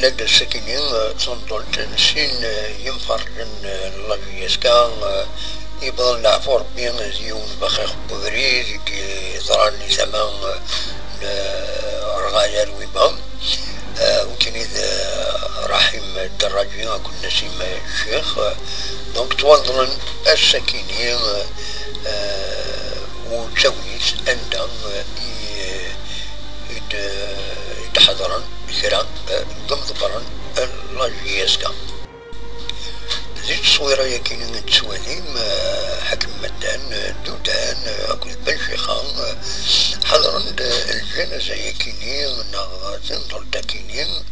لدى السكنين صندلت نسين ينفرن لاجيسكا يبغى نعفور بين زيون بخيخ بغريز كي ضراني زمان رغاير ويبام وكان إذا رحم الدراجين كنا نسيم الشيخ دونك توضرن السكنين وتسويس أندم يتحضرن بكرا ضمضبرن لاجيسكا زيت صويرة يكين تسواليم حكم مدان دودان أكل بنشيخان حضرن الجنازة يكينين نغازن ضلتاكينين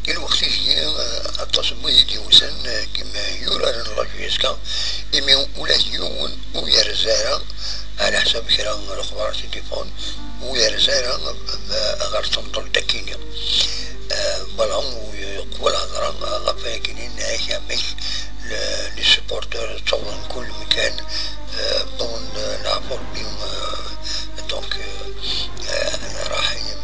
الوقت هي التصميم ديوسن كما يوران لاجيسكا إمي ولايون ويرزارا على حسب كرا الأخبار التليفون ويرزارا غير تنطل تاكينين بلهم ويقول هضرا غفاكينين هيا مش للسبورتر تصورن كل مكان دون نعبر بهم دونك راحين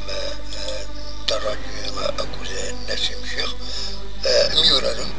دراجي أكو نسيم شيخ ميوران